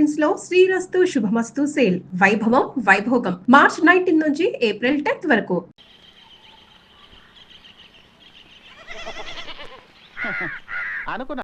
Collections లో శ్రీరస్తు శుభమస్తు sale వైభవం Vaibhogam March 19 నుంచి ఏప్రిల్ 10 వరకు. అనుకున్నా